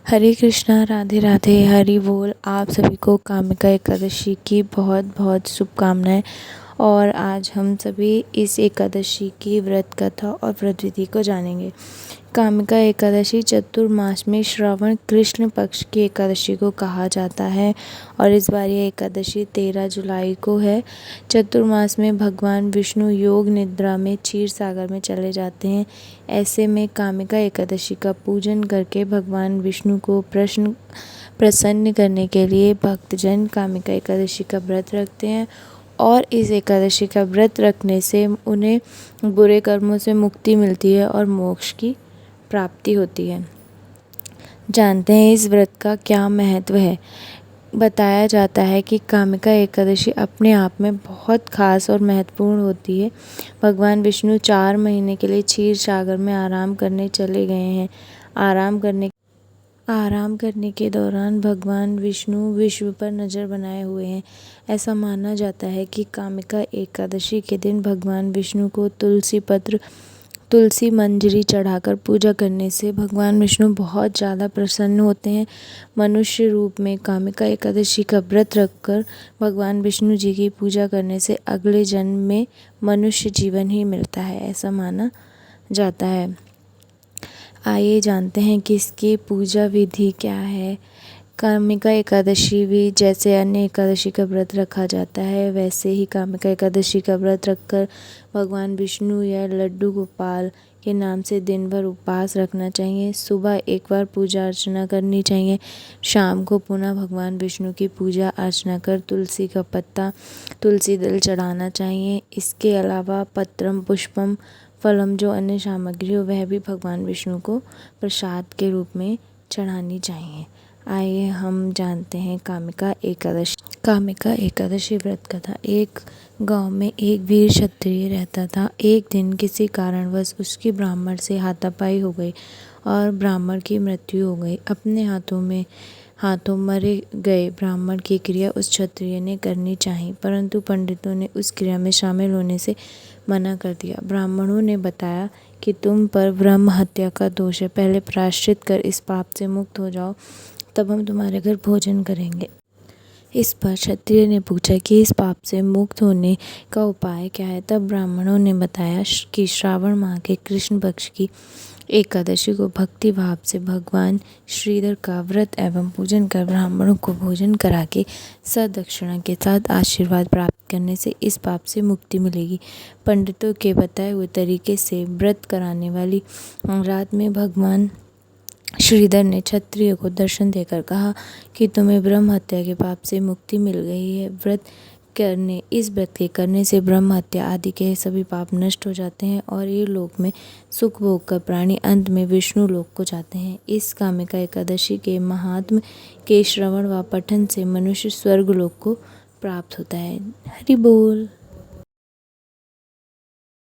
हरे कृष्णा, राधे राधे, हरि बोल। आप सभी को कामिका एकादशी की बहुत बहुत शुभकामनाएं। और आज हम सभी इस एकादशी की व्रत कथा और व्रत विधि को जानेंगे। कामिका एकादशी चतुर्मास में श्रावण कृष्ण पक्ष की एकादशी को कहा जाता है और इस बार यह एकादशी 13 जुलाई को है। चतुर्मास में भगवान विष्णु योग निद्रा में क्षीर सागर में चले जाते हैं। ऐसे में कामिका एकादशी का पूजन करके भगवान विष्णु को प्रसन्न करने के लिए भक्तजन कामिका एकादशी का व्रत रखते हैं और इस एकादशी का व्रत रखने से उन्हें बुरे कर्मों से मुक्ति मिलती है और मोक्ष की प्राप्ति होती है। जानते हैं इस व्रत का क्या महत्व है। बताया जाता है कि कामिका एकादशी अपने आप में बहुत खास और महत्वपूर्ण होती है। भगवान विष्णु 4 महीने के लिए क्षीर सागर में आराम करने चले गए हैं। आराम करने के दौरान भगवान विष्णु विश्व पर नज़र बनाए हुए हैं। ऐसा माना जाता है कि कामिका एकादशी के दिन भगवान विष्णु को तुलसी मंजरी चढ़ाकर पूजा करने से भगवान विष्णु बहुत ज़्यादा प्रसन्न होते हैं। मनुष्य रूप में कामिका एकादशी का व्रत रखकर भगवान विष्णु जी की पूजा करने से अगले जन्म में मनुष्य जीवन ही मिलता है, ऐसा माना जाता है। आइए जानते हैं कि इसकी पूजा विधि क्या है। कामिका एकादशी भी जैसे अन्य एकादशी का व्रत रखा जाता है वैसे ही कामिका एकादशी का व्रत रखकर भगवान विष्णु या लड्डू गोपाल के नाम से दिन भर उपवास रखना चाहिए। सुबह एक बार पूजा अर्चना करनी चाहिए। शाम को पुनः भगवान विष्णु की पूजा अर्चना कर तुलसी का पत्ता, तुलसी दल चढ़ाना चाहिए। इसके अलावा पत्रम, पुष्पम, फलम जो अन्य सामग्री हो वह भी भगवान विष्णु को प्रसाद के रूप में चढ़ानी चाहिए। आइए हम जानते हैं कामिका एकादशी व्रत कथा। एक गांव में एक वीर क्षत्रिय रहता था। एक दिन किसी कारणवश उसकी ब्राह्मण से हाथापाई हो गई और ब्राह्मण की मृत्यु हो गई। अपने हाथों मरे गए ब्राह्मण की क्रिया उस क्षत्रिय ने करनी चाहिए, परंतु पंडितों ने उस क्रिया में शामिल होने से मना कर दिया। ब्राह्मणों ने बताया कि तुम पर ब्रह्म हत्या का दोष है, पहले प्रायश्चित कर इस पाप से मुक्त हो जाओ, तब हम तुम्हारे घर भोजन करेंगे। इस पर क्षत्रिय ने पूछा कि इस पाप से मुक्त होने का उपाय क्या है। तब ब्राह्मणों ने बताया कि श्रावण माह के कृष्ण पक्ष की एकादशी को भक्ति भाव से भगवान श्रीधर का व्रत एवं पूजन कर ब्राह्मणों को भोजन करा के सदक्षिणा के साथ आशीर्वाद प्राप्त करने से इस पाप से मुक्ति मिलेगी। पंडितों के बताए हुए तरीके से व्रत कराने वाली रात में भगवान श्रीधर ने क्षत्रिय को दर्शन देकर कहा कि तुम्हें ब्रह्म हत्या के पाप से मुक्ति मिल गई है। इस व्रत के करने से ब्रह्म हत्या आदि के सभी पाप नष्ट हो जाते हैं और ये लोक में सुख भोग कर प्राणी अंत में विष्णु लोक को जाते हैं। इस कामिका एकादशी के महात्म्य के श्रवण व पठन से मनुष्य स्वर्ग लोक को प्राप्त होता है। हरि बोल।